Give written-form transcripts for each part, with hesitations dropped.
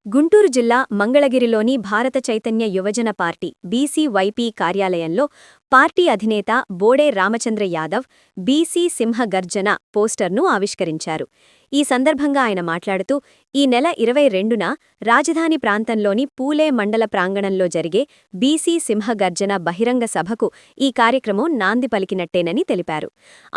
గుంటూరు జిల్లా మంగళగిరిలోని భారత చైతన్య యువజన పార్టీ బీసీవైపీ కార్యాలయంలో పార్టీ అధినేత బోడే రామచంద్ర యాదవ్ బీసీ సింహ గర్జన పోస్టర్ను ఆవిష్కరించారు. ఈ సందర్భంగా ఆయన మాట్లాడుతూ, ఈ నెల 22న రాజధాని ప్రాంతంలోని పూలే మండల ప్రాంగణంలో జరిగే బీసీ సింహ గర్జన బహిరంగ సభకు ఈ కార్యక్రమం నాంది పలికినట్టేనని తెలిపారు.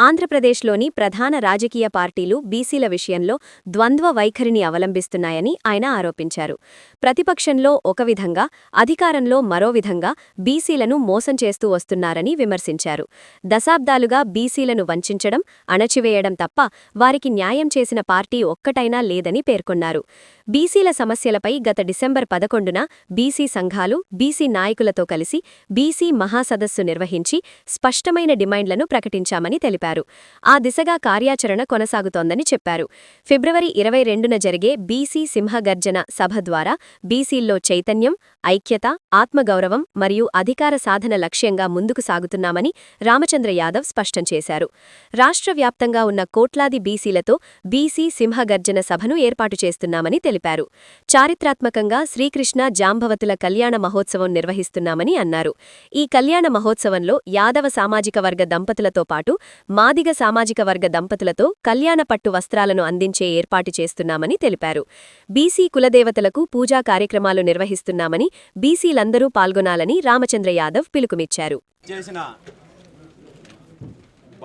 ఆంధ్రప్రదేశ్లోని ప్రధాన రాజకీయ పార్టీలు బీసీల విషయంలో ద్వంద్వ వైఖరిని అవలంబిస్తున్నాయని ఆయన ఆరోపించారు. ప్రతిపక్షంలో ఒక విధంగా, అధికారంలో మరో విధంగా బీసీలను మోసం చేస్తూ వస్తున్నారని విమర్శించారు. దశాబ్దాలుగా బీసీలను వంచడం, అణచివేయడం తప్ప వారికి న్యాయం చేసిన పార్టీ ఒక్కటైనా లేదని పేర్కొన్నారు. బీసీల సమస్యలపై గత డిసెంబర్ 11న బీసీ సంఘాలు, బీసీ నాయకులతో కలిసి బీసీ మహాసదస్సు నిర్వహించి స్పష్టమైన డిమాండ్లను ప్రకటించామని తెలిపారు. ఆ దిశగా కార్యాచరణ కొనసాగుతోందని చెప్పారు. ఫిబ్రవరి 22న జరిగే బీసీ సింహగర్జన సభ ద్వారా బీసీల్లో చైతన్యం, ఐక్యత, ఆత్మగౌరవం మరియు అధికార సాధన లక్ష్యంగా ముందుకు సాగుతున్నామని రామచంద్ర యాదవ్ స్పష్టం చేశారు. రాష్ట్ర వ్యాప్తంగా ఉన్న కోట్లాది బీసీలతో బీసీ సింహగర్జన సభను ఏర్పాటు చేస్తున్నామని తెలిపారు. చారిత్రాత్మకంగా శ్రీకృష్ణ జాంబవతుల కళ్యాణ మహోత్సవం నిర్వహిస్తున్నామని అన్నారు. ఈ కళ్యాణ మహోత్సవంలో యాదవ సామాజిక వర్గ దంపతులతో పాటు మాదిగ సామాజిక వర్గ దంపతులతో కళ్యాణ పట్టు వస్త్రాలను అందించే ఏర్పాటు చేస్తున్నామని తెలిపారు. బీసీ కులదేవతలకు పూజా కార్యక్రమాలు నిర్వహిస్తున్నామని, బీసీలందరూ పాల్గొనాలని రామచంద్ర యాదవ్ పిలుపునిచ్చారు.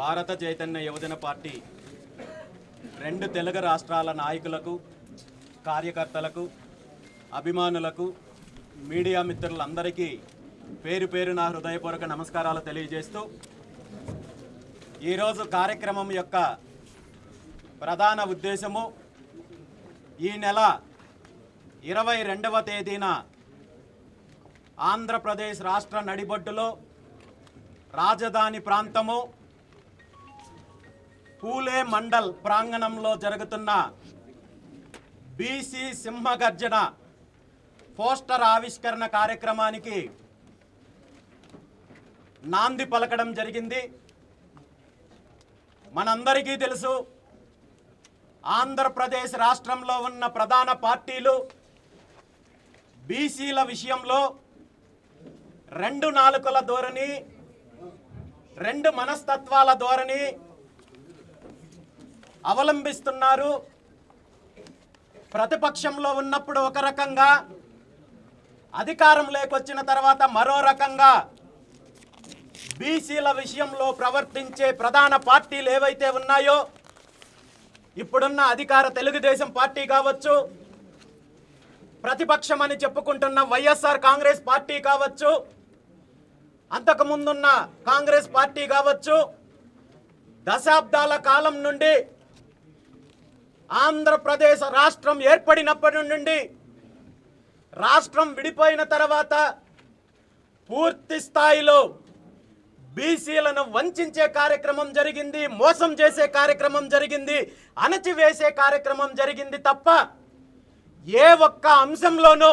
భారత చైతన్య యువజన పార్టీ 2 తెలుగు రాష్ట్రాల నాయకులకు, కార్యకర్తలకు, అభిమానులకు, మీడియా మిత్రులందరికీ పేరు పేరున హృదయపూర్వక నమస్కారాలు తెలియజేస్తూ, ఈరోజు కార్యక్రమం యొక్క ప్రధాన ఉద్దేశము ఈ నెల 22వ తేదీన ఆంధ్రప్రదేశ్ రాష్ట్ర నడిబొడ్డులో రాజధాని ప్రాంతము పూలే మండల్ ప్రాంగణంలో జరుగుతున్న బీసీ సింహగర్జన పోస్టర్ ఆవిష్కరణ కార్యక్రమానికి నాంది పలకడం జరిగింది. మనందరికీ తెలుసు, ఆంధ్రప్రదేశ్ రాష్ట్రంలో ఉన్న ప్రధాన పార్టీలు బీసీల విషయంలో 2 నాలుకల ధోరణి, 2 మనస్తత్వాల ధోరణి అవలంబిస్తున్నారు. ప్రతిపక్షంలో ఉన్నప్పుడు ఒక రకంగా, అధికారంలోకి వచ్చిన తర్వాత మరో రకంగా బీసీల విషయంలో ప్రవర్తించే ప్రధాన పార్టీలు ఏవైతే ఉన్నాయో, ఇప్పుడున్న అధికార తెలుగుదేశం పార్టీ కావచ్చు, ప్రతిపక్షం అని చెప్పుకుంటున్న వైఎస్ఆర్ కాంగ్రెస్ పార్టీ కావచ్చు, అంతకుముందున్న కాంగ్రెస్ పార్టీ కావచ్చు, దశాబ్దాల కాలం నుండి ఆంధ్రప్రదేశ్ రాష్ట్రం ఏర్పడినప్పటి నుండి రాష్ట్రం విడిపోయిన తర్వాత పూర్తి స్థాయిలో బీసీలను వంచే కార్యక్రమం జరిగింది, మోసం చేసే కార్యక్రమం జరిగింది, అణచివేసే కార్యక్రమం జరిగింది తప్ప ఏ ఒక్క అంశంలోనూ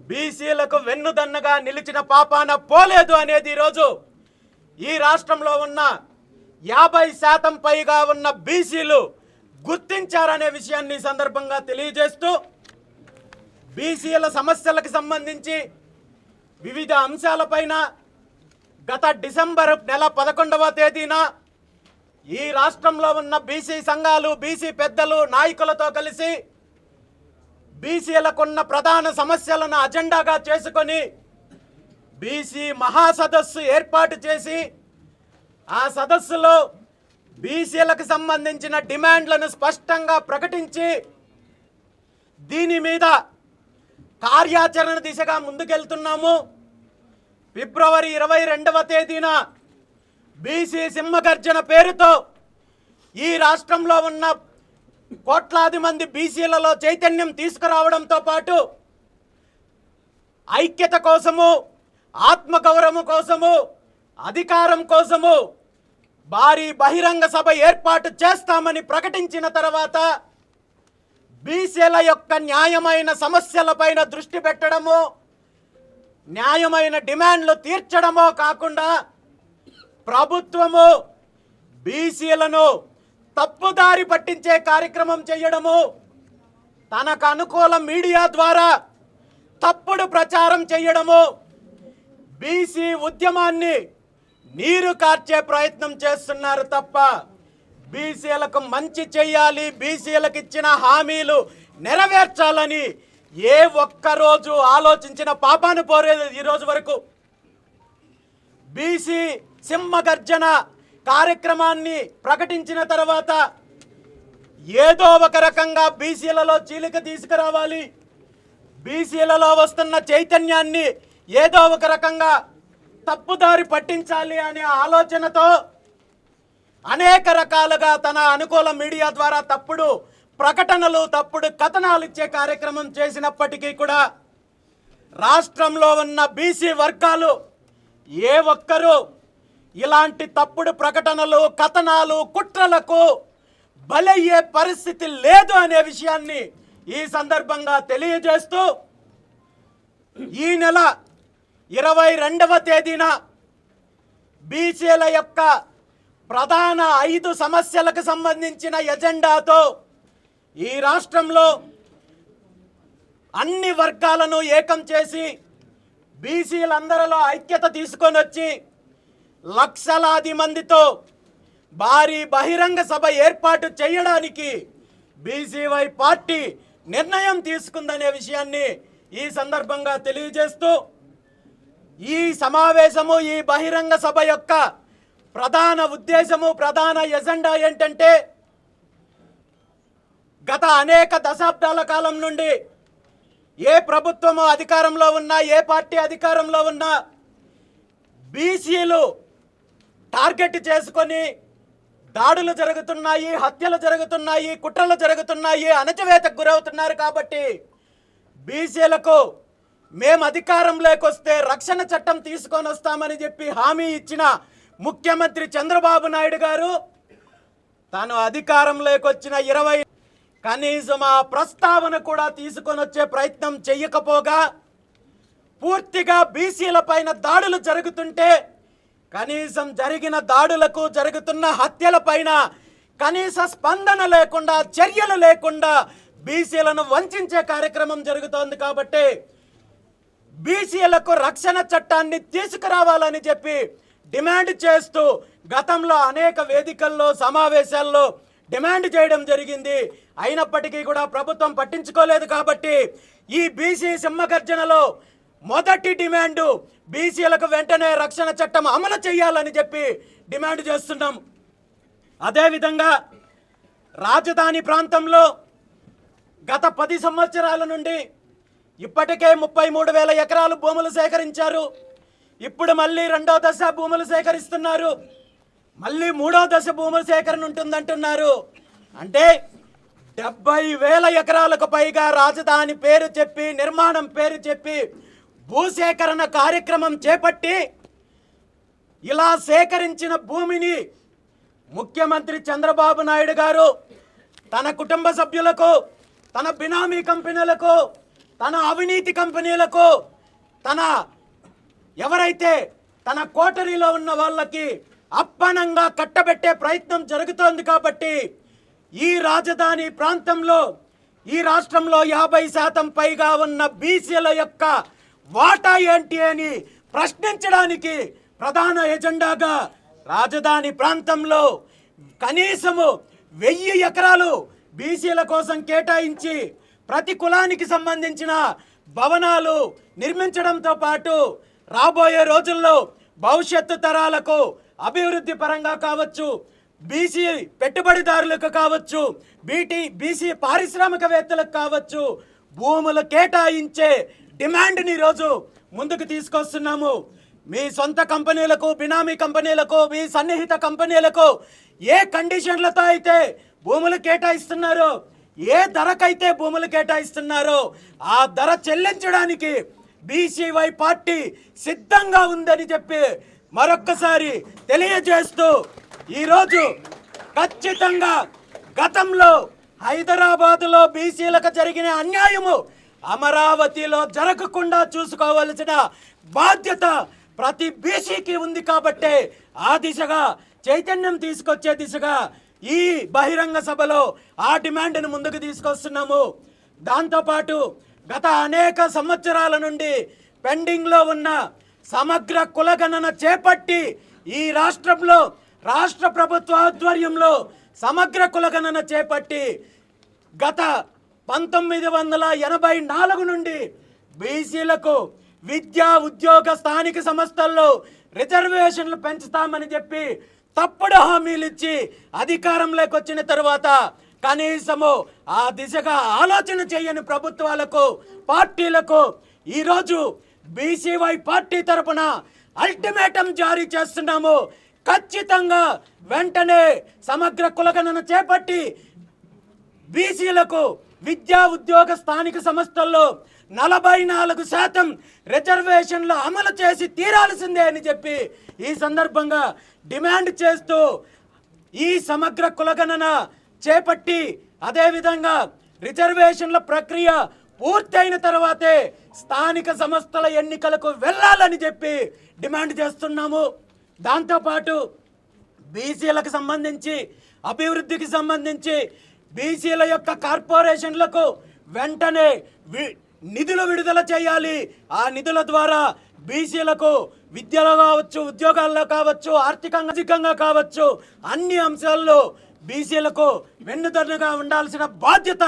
బీసీలకు వెన్నుదన్నగా నిలిచిన పాపాన పోలేదు అనేది ఈరోజు ఈ రాష్ట్రంలో ఉన్న 50% పైగా ఉన్న బీసీలు గుర్తించారనే విషయాన్ని సందర్భంగా తెలియజేస్తూ, బీసీల సమస్యలకు సంబంధించి వివిధ అంశాలపైన గత డిసెంబర్ నెల 11వ తేదీన ఈ రాష్ట్రంలో ఉన్న బీసీ సంఘాలు, బీసీ పెద్దలు, నాయకులతో కలిసి బీసీలకున్న ప్రధాన సమస్యలను అజెండాగా చేసుకొని బీసీ మహాసదస్సు ఏర్పాటు చేసి, ఆ సదస్సులో బీసీలకు సంబంధించిన డిమాండ్లను స్పష్టంగా ప్రకటించి దీని మీద కార్యాచరణ దిశగా ముందుకెళ్తున్నాము. ఫిబ్రవరి 22వ తేదీన బీసీ సింహగర్జన పేరుతో ఈ రాష్ట్రంలో ఉన్న కోట్లాది మంది బీసీలలో చైతన్యం తీసుకురావడంతో పాటు ఐక్యత కోసము, ఆత్మగౌరవం కోసము, అధికారం కోసము భారీ బహిరంగ సభ ఏర్పాటు చేస్తామని ప్రకటించిన తర్వాత బీసీల యొక్క న్యాయమైన సమస్యలపైన దృష్టి పెట్టడము, న్యాయమైన డిమాండ్లు తీర్చడమో కాకుండా ప్రభుత్వము బీసీలను తప్పుదారి పట్టించే కార్యక్రమం చేయడము, తనకు అనుకూల మీడియా ద్వారా తప్పుడు ప్రచారం చేయడము, బీసీ ఉద్యమాన్ని నీరు కార్చే ప్రయత్నం చేస్తున్నారు తప్ప బీసీలకు మంచి చెయ్యాలి, బీసీలకు ఇచ్చిన హామీలు నెరవేర్చాలని ఏ ఒక్కరోజు ఆలోచించిన పాపాను పోలేదు ఈరోజు వరకు. బీసీ సింహగర్జన కార్యక్రమాన్ని ప్రకటించిన తర్వాత ఏదో ఒక రకంగా బీసీలలో చీలిక తీసుకురావాలి, బీసీలలో వస్తున్న చైతన్యాన్ని ఏదో ఒక రకంగా తప్పుదారి పట్టించాలి అనే ఆలోచనతో అనేక రకాలుగా తన అనుకూల మీడియా ద్వారా తప్పుడు ప్రకటనలు, తప్పుడు కథనాలు ఇచ్చే కార్యక్రమం చేసినప్పటికీ కూడా రాష్ట్రంలో ఉన్న బీసీ వర్గాలు ఏ ఒక్కరూ ఇలాంటి తప్పుడు ప్రకటనలు, కథనాలు, కుట్రలకు బలయ్యే పరిస్థితి లేదు అనే విషయాన్ని ఈ సందర్భంగా తెలియజేస్తూ ఈ నెల 22వ తేదీన బీసీల యొక్క ప్రధాన 5 సమస్యలకు సంబంధించిన ఎజెండాతో ఈ రాష్ట్రంలో అన్ని వర్గాలను ఏకం చేసి బీసీలందరిలో ఐక్యత తీసుకొని వచ్చి లక్షలాది మందితో భారీ బహిరంగ సభ ఏర్పాటు చేయడానికి బీసీవై పార్టీ నిర్ణయం తీసుకుందనే విషయాన్ని ఈ సందర్భంగా తెలియజేస్తూ ఈ సమావేశము, ఈ బహిరంగ సభ యొక్క ప్రధాన ఉద్దేశము, ప్రధాన ఎజెండా ఏంటంటే గత అనేక దశాబ్దాల కాలం నుండి ఏ ప్రభుత్వము అధికారంలో ఉన్నా, ఏ పార్టీ అధికారంలో ఉన్నా బీసీలు టార్గెట్ చేసుకొని దాడులు జరుగుతున్నాయి, హత్యలు జరుగుతున్నాయి, కుట్రలు జరుగుతున్నాయి, అణచివేతకు గురవుతున్నారు. కాబట్టి బీసీలకు మేము అధికారంలోకి వస్తే రక్షణ చట్టం తీసుకొని వస్తామని చెప్పి హామీ ఇచ్చిన ముఖ్యమంత్రి చంద్రబాబు నాయుడు గారు తాను అధికారంలోకి వచ్చిన 20 కనీసం ఆ ప్రస్తావన కూడా తీసుకొని వచ్చే ప్రయత్నం చెయ్యకపోగా పూర్తిగా బీసీల పైన దాడులు జరుగుతుంటే కనీసం జరిగిన దాడులకు, జరుగుతున్న హత్యల పైన కనీస స్పందన లేకుండా, చర్యలు లేకుండా బీసీలను వంచే కార్యక్రమం జరుగుతోంది. కాబట్టి బీసీలకు రక్షణ చట్టాన్ని తీసుకురావాలని చెప్పి డిమాండ్ చేస్తూ గతంలో అనేక వేదికల్లో, సమావేశాల్లో డిమాండ్ చేయడం జరిగింది. అయినప్పటికీ కూడా ప్రభుత్వం పట్టించుకోలేదు. కాబట్టి ఈ బీసీ సింహగర్జనలో మొదటి డిమాండు బీసీలకు వెంటనే రక్షణ చట్టం అమలు చేయాలని చెప్పి డిమాండ్ చేస్తున్నాం. అదేవిధంగా రాజధాని ప్రాంతంలో గత 10 సంవత్సరాల నుండి ఇప్పటికే 33,000 ఎకరాలు భూములు సేకరించారు. ఇప్పుడు మళ్ళీ 2వ దశ భూములు సేకరిస్తున్నారు. మళ్ళీ 3వ దశ భూముల సేకరణ ఉంటుందంటున్నారు. అంటే 70,000 ఎకరాలకు పైగా రాజధాని పేరు చెప్పి, నిర్మాణం పేరు చెప్పి భూసేకరణ కార్యక్రమం చేపట్టి ఇలా సేకరించిన భూమిని ముఖ్యమంత్రి చంద్రబాబు నాయుడు గారు తన కుటుంబ సభ్యులకు, తన బినామీ కంపెనీలకు, తన అవినీతి కంపెనీలకు, తన ఎవరైతే తన కోటరీలో ఉన్న వాళ్ళకి అప్పనంగా కట్టబెట్టే ప్రయత్నం జరుగుతోంది. కాబట్టి ఈ రాజధాని ప్రాంతంలో, ఈ రాష్ట్రంలో 50% పైగా ఉన్న బీసీల యొక్క వాటా ఏంటి అని ప్రశ్నించడానికి ప్రధాన ఎజెండాగా రాజధాని ప్రాంతంలో కనీసము 1000 ఎకరాలు బీసీల కోసం కేటాయించి ప్రతి కులానికి సంబంధించిన భవనాలు నిర్మించడంతో పాటు రాబోయే రోజుల్లో భవిష్యత్తు తరాలకు అభివృద్ధి పరంగా కావచ్చు, బీసీ పెట్టుబడిదారులకు కావచ్చు, బీసీ పారిశ్రామికవేత్తలకు కావచ్చు భూములు కేటాయించే డిమాండ్ని ఈరోజు ముందుకు తీసుకొస్తున్నాము. మీ సొంత కంపెనీలకు, బినామీ కంపెనీలకు, మీ సన్నిహిత కంపెనీలకు ఏ కండిషన్లతో అయితే భూములు కేటాయిస్తున్నారో, ఏ ధరకైతే భూములు కేటాయిస్తున్నారో ఆ ధర చెల్లించడానికి బీసీవై పార్టీ సిద్ధంగా ఉందని చెప్పి మరొక్కసారి తెలియజేస్తూ ఈరోజు ఖచ్చితంగా గతంలో హైదరాబాదులో బీసీలకు జరిగిన అన్యాయము అమరావతిలో జరగకుండా చూసుకోవాల్సిన బాధ్యత ప్రతి బీసీకి ఉంది. కాబట్టి ఆ దిశగా చైతన్యం తీసుకొచ్చే దిశగా ఈ బహిరంగ సభలో ఆ డిమాండ్ను ముందుకు తీసుకొస్తున్నాము. దాంతోపాటు గత అనేక సంవత్సరాల నుండి పెండింగ్లో ఉన్న సమగ్ర కులగణన చేపట్టి ఈ రాష్ట్రంలో రాష్ట్ర ప్రభుత్వ ఆధ్వర్యంలో సమగ్ర కులగణన చేపట్టి గత 1984 నుండి బీసీలకు విద్యా ఉద్యోగ స్థానిక సంస్థల్లో రిజర్వేషన్లు పెంచుతామని చెప్పి తప్పుడు హామీలు ఇచ్చి అధికారంలోకి వచ్చిన తరువాత కనీసము ఆ దిశగా ఆలోచన చేయని ప్రభుత్వాలకు పార్టీలకు ఈరోజు బీసీవై పార్టీ తరపున అల్టిమేటం జారీ చేస్తున్నాము. ఖచ్చితంగా వెంటనే సమగ్ర కులగణన చేపట్టి బీసీలకు విద్యా ఉద్యోగ స్థానిక సంస్థల్లో 44% రిజర్వేషన్లు అమలు చేసి తీరాల్సిందే అని చెప్పి ఈ సందర్భంగా డిమాండ్ చేస్తూ ఈ సమగ్ర కులగణన చేపట్టి అదేవిధంగా రిజర్వేషన్ల ప్రక్రియ పూర్తయిన తర్వాతే స్థానిక సంస్థల ఎన్నికలకు వెళ్ళాలని చెప్పి డిమాండ్ చేస్తున్నాము. దాంతోపాటు బీసీలకు సంబంధించి అభివృద్ధికి సంబంధించి బీసీల యొక్క కార్పొరేషన్లకు వెంటనే నిధులు విడుదల చేయాలి. ఆ నిధుల ద్వారా బీసీలకు విద్యలో కావచ్చు, ఉద్యోగాల్లో కావచ్చు, ఆర్థికంగా కావచ్చు, అన్ని అంశాల్లో బీసీలకు వెన్నుదన్నుగా ఉండాల్సిన బాధ్యత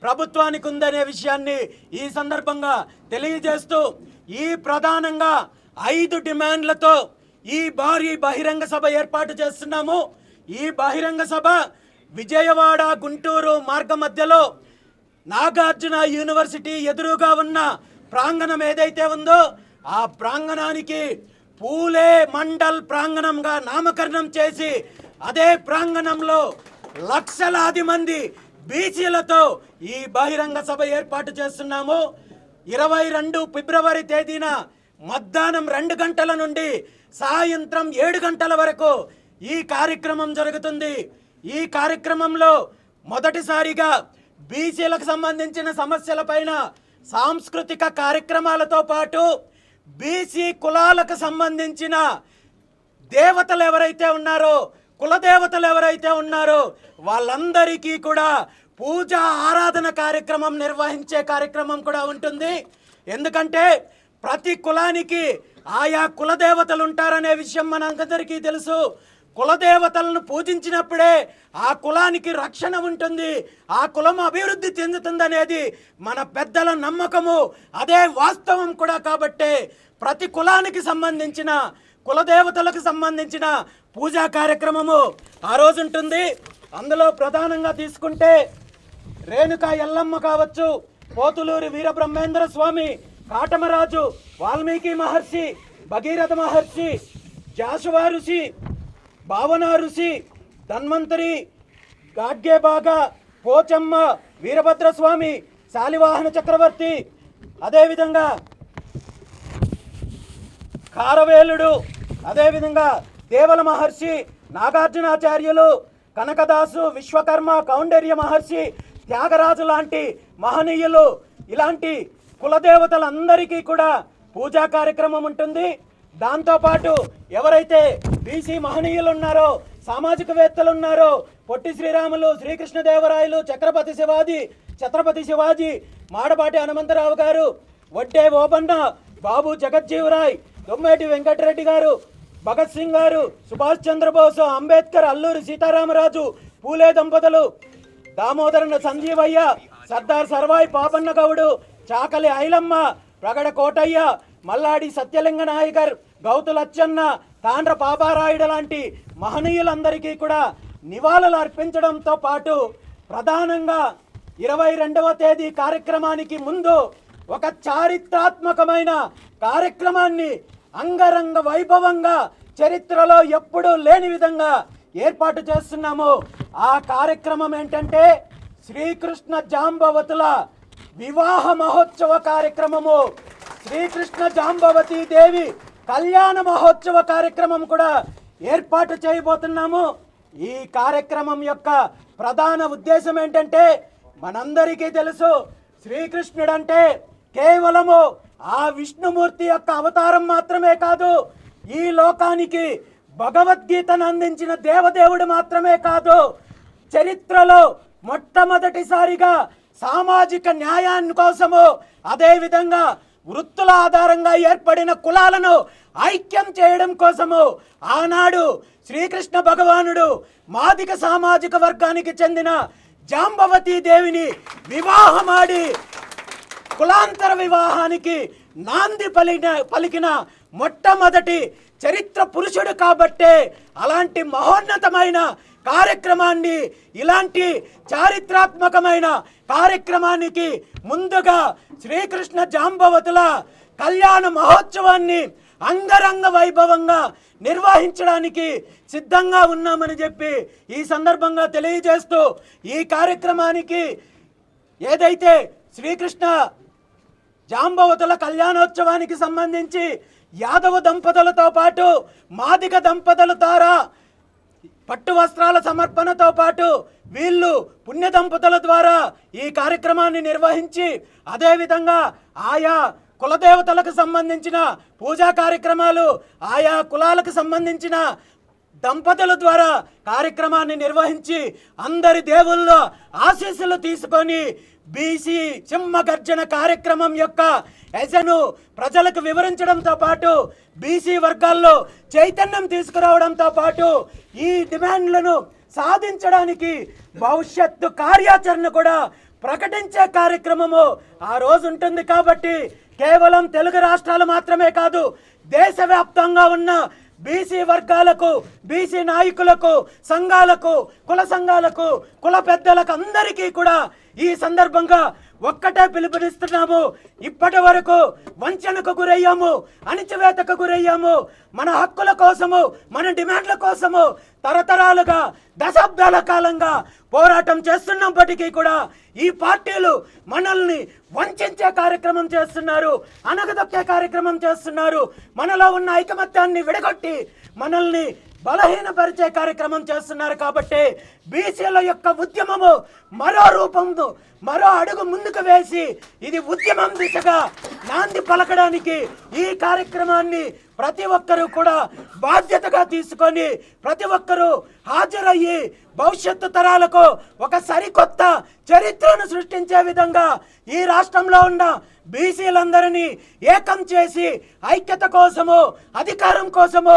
ప్రభుత్వానికి ఉందనే విషయాన్ని ఈ సందర్భంగా తెలియజేస్తూ ఈ ప్రధానంగా 5 డిమాండ్లతో ఈ భారీ బహిరంగ సభ ఏర్పాటు చేస్తున్నాము. ఈ బహిరంగ సభ విజయవాడ గుంటూరు మార్గ మధ్యలో నాగార్జున యూనివర్సిటీ ఎదురుగా ఉన్న ప్రాంగణం ఏదైతే ఉందో ఆ ప్రాంగణానికి పూలే మండల్ ప్రాంగణంగా నామకరణం చేసి అదే ప్రాంగణంలో లక్షలాది మంది బీసీలతో ఈ బహిరంగ సభ ఏర్పాటు చేస్తున్నాము. 22 ఫిబ్రవరి తేదీన మధ్యాహ్నం 2 గంటల నుండి సాయంత్రం 7 గంటల వరకు ఈ కార్యక్రమం జరుగుతుంది. ఈ కార్యక్రమంలో మొదటిసారిగా బీసీలకు సంబంధించిన సమస్యలపైన సాంస్కృతిక కార్యక్రమాలతో పాటు బీసీ కులాలకు సంబంధించిన దేవతలు ఎవరైతే ఉన్నారో, కులదేవతలు ఎవరైతే ఉన్నారో వాళ్ళందరికీ కూడా పూజా ఆరాధన కార్యక్రమం నిర్వహించే కార్యక్రమం కూడా ఉంటుంది. ఎందుకంటే ప్రతి కులానికి ఆయా కులదేవతలు ఉంటారనే విషయం మనందరికీ తెలుసు. కులదేవతలను పూజించినప్పుడే ఆ కులానికి రక్షణ ఉంటుంది, ఆ కులం అభివృద్ధి చెందుతుందనేది మన పెద్దల నమ్మకము, అదే వాస్తవం కూడా. కాబట్టే ప్రతి కులానికి సంబంధించిన కులదేవతలకు సంబంధించిన పూజా కార్యక్రమము ఆ రోజు ఉంటుంది. అందులో ప్రధానంగా తీసుకుంటే రేణుకా ఎల్లమ్మ కావచ్చు, పోతులూరి వీరబ్రహ్మేంద్ర స్వామి, కాటమరాజు, వాల్మీకి మహర్షి, భగీరథ మహర్షి, జాషువా ఋషి, భావన ఋషి, ధన్వంతరి, గాడ్గేబాగా, పోచమ్మ, వీరభద్రస్వామి, శాలివాహన చక్రవర్తి, అదేవిధంగా కారవేలుడు, అదేవిధంగా దేవల మహర్షి, నాగార్జునాచార్యులు, కనకదాసు, విశ్వకర్మ, కౌండర్య మహర్షి, త్యాగరాజు లాంటి మహనీయులు, ఇలాంటి కులదేవతలందరికీ కూడా పూజా కార్యక్రమం ఉంటుంది. దాంతోపాటు ఎవరైతే బీసీ మహనీయులు ఉన్నారో, సామాజికవేత్తలు ఉన్నారో, పొట్టి శ్రీరాములు, శ్రీకృష్ణదేవరాయలు, ఛత్రపతి శివాజీ, మాడపాటి హనుమంతరావు గారు, వడ్డే ఓబన్న, బాబు జగజ్జీవరాయ్, దొమ్మేటి వెంకటరెడ్డి గారు, భగత్ సింగ్ గారు, సుభాష్ చంద్రబోసు, అంబేద్కర్, అల్లూరి సీతారామరాజు, పూలే దంపతులు, దామోదరన సంజీవయ్య, సర్దార్ సర్వాయి పాపన్న గౌడు, చాకలి ఐలమ్మ, ప్రగడ కోటయ్య, మల్లాడి సత్యలింగ నాయకర్, గౌతు లచ్చన్న, తాండ్ర పాపారాయుడు లాంటి మహనీయులందరికీ కూడా నివాళులు అర్పించడంతో పాటు ప్రధానంగా 22వ తేదీ కార్యక్రమానికి ముందు ఒక చారిత్రాత్మకమైన కార్యక్రమాన్ని అంగరంగ వైభవంగా చరిత్రలో ఎప్పుడూ లేని విధంగా ఏర్పాటు చేస్తున్నాము. ఆ కార్యక్రమం ఏంటంటే శ్రీకృష్ణ జాంబవతుల వివాహ మహోత్సవ కార్యక్రమము. శ్రీకృష్ణ జాంబవతీ దేవి కళ్యాణ మహోత్సవ కార్యక్రమం కూడా ఏర్పాటు చేయబోతున్నాము. ఈ కార్యక్రమం యొక్క ప్రధాన ఉద్దేశం ఏంటంటే మనందరికీ తెలుసు, శ్రీకృష్ణుడంటే కేవలము ఆ విష్ణుమూర్తి యొక్క అవతారం మాత్రమే కాదు, ఈ లోకానికి భగవద్గీతను అందించిన దేవదేవుడు మాత్రమే కాదు, చరిత్రలో మొట్టమొదటిసారిగా సామాజిక న్యాయాన్ని కోసము, అదేవిధంగా వృత్తుల ఆధారంగా ఏర్పడిన కులాలను ఐక్యం చేయడం కోసము ఆనాడు శ్రీకృష్ణ భగవానుడు మాదిక సామాజిక వర్గానికి చెందిన జాంబవతీ దేవిని వివాహమాడి కులాంతర వివాహానికి నాంది పలికిన మొట్టమొదటి చరిత్ర పురుషుడు కాబట్టే అలాంటి మహోన్నతమైన కార్యక్రమాన్ని, ఇలాంటి చారిత్రాత్మకమైన కార్యక్రమానికి ముందుగా శ్రీకృష్ణ జాంబవతుల కళ్యాణ మహోత్సవాన్ని అంగరంగ వైభవంగా నిర్వహించడానికి సిద్ధంగా ఉన్నామని చెప్పి ఈ సందర్భంగా తెలియజేస్తూ, ఈ కార్యక్రమానికి ఏదైతే శ్రీకృష్ణ జాంబవతుల కళ్యాణోత్సవానికి సంబంధించి యాదవ దంపతులతో పాటు మాదిగ దంపతుల ద్వారా పట్టు వస్త్రాల సమర్పణతో పాటు వీళ్ళు పుణ్య దంపతుల ద్వారా ఈ కార్యక్రమాన్ని నిర్వహించి, అదేవిధంగా ఆయా కులదేవతలకు సంబంధించిన పూజా కార్యక్రమాలు, ఆయా కులాలకు సంబంధించిన దంపతుల ద్వారా కార్యక్రమాన్ని నిర్వహించి అందరి దేవుళ్ళ ఆశీస్సులు తీసుకొని బీసీ సింహ గర్జన కార్యక్రమం యొక్క ఎజెను ప్రజలకు వివరించడంతో పాటు బీసీ వర్గాల్లో చైతన్యం తీసుకురావడంతో పాటు ఈ డిమాండ్లను సాధించడానికి భవిష్యత్తు కార్యాచరణ కూడా ప్రకటించే కార్యక్రమము ఆ రోజు ఉంటుంది. కాబట్టి కేవలం తెలుగు రాష్ట్రాలు మాత్రమే కాదు, దేశవ్యాప్తంగా ఉన్న బీసీ వర్గాలకు, బీసీ నాయకులకు, సంఘాలకు, కుల సంఘాలకు, కుల పెద్దలకు అందరికీ కూడా ఈ సందర్భంగా ఒక్కటే పిలుపునిస్తున్నాము. ఇప్పటి వరకు వంచనకు గురయ్యాము, అణిచివేతకు గురయ్యాము. మన హక్కుల కోసము, మన డిమాండ్ల కోసము తరతరాలుగా, దశాబ్దాల కాలంగా పోరాటం చేస్తున్నప్పటికీ కూడా ఈ పార్టీలు మనల్ని వంచే కార్యక్రమం చేస్తున్నారు, అనగదొక్కే కార్యక్రమం చేస్తున్నారు. మనలో ఉన్న ఐకమత్యాన్ని విడగొట్టి మనల్ని బలహీనపరిచే కార్యక్రమం చేస్తున్నారు. కాబట్టి బీసీల యొక్క ఉద్యమము మరో రూపంతో మరో అడుగు ముందుకు వేసి ఇది ఉద్యమం దిశగా నాంది పలకడానికి ఈ కార్యక్రమాన్ని ప్రతి ఒక్కరూ కూడా బాధ్యతగా తీసుకొని ప్రతి ఒక్కరూ హాజరయ్యి భవిష్యత్తు తరాలకు ఒక సరికొత్త చరిత్రను సృష్టించే విధంగా ఈ రాష్ట్రంలో ఉన్న బీసీలందరినీ ఏకం చేసి ఐక్యత కోసము, అధికారం కోసము,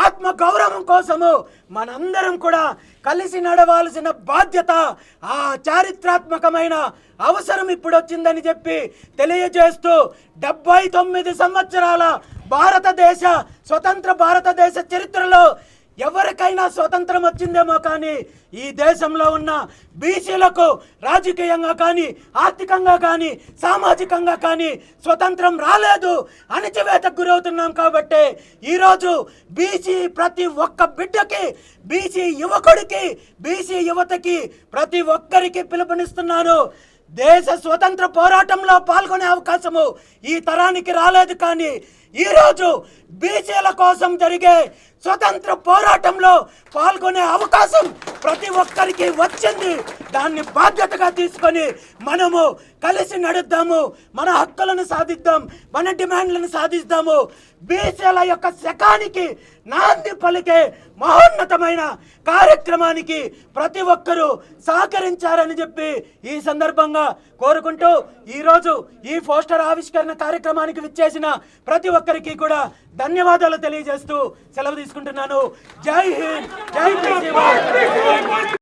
ఆత్మ గౌరవం కోసము మనందరం కూడా కలిసి నడవాల్సిన బాధ్యత, ఆ చారిత్రాత్మకమైన అవసరం ఇప్పుడు వచ్చిందని చెప్పి తెలియజేస్తూ 79 సంవత్సరాల భారతదేశ స్వతంత్ర భారతదేశ చరిత్రలో ఎవరికైనా స్వతంత్రం వచ్చిందేమో కానీ ఈ దేశంలో ఉన్న బీసీలకు రాజకీయంగా కానీ, ఆర్థికంగా కానీ, సామాజికంగా కానీ స్వతంత్రం రాలేదు, అణచివేతకు గురవుతున్నాం. కాబట్టి ఈరోజు బీసీ ప్రతి ఒక్క బిడ్డకి, బీసీ యువకుడికి, బీసీ యువతకి ప్రతి ఒక్కరికి పిలుపునిస్తున్నాను. దేశ స్వతంత్ర పోరాటంలో పాల్గొనే అవకాశము ఈ తరానికి రాలేదు, కానీ ఈరోజు బీసీల కోసం జరిగే స్వతంత్ర పోరాటంలో పాల్గొనే అవకాశం ప్రతి ఒక్కరికి వచ్చింది. దాన్ని బాధ్యతగా తీసుకొని మనము కలిసి నడుద్దాము, మన హక్కులను సాధిద్దాం, మన డిమాండ్లను సాధిద్దాము. బీసీల యొక్క శకానికి నాంది పలికే మహోన్నతమైన కార్యక్రమానికి ప్రతి ఒక్కరూ సహకరించారని చెప్పి ఈ సందర్భంగా కోరుకుంటూ ఈరోజు ఈ పోస్టర్ ఆవిష్కరణ కార్యక్రమానికి విచ్చేసిన ప్రతి ఒక్కరికి కూడా ధన్యవాదాలు తెలియజేస్తూ సెలవు తీసుకుంటున్నాను. జై హింద్, జై బీసీ.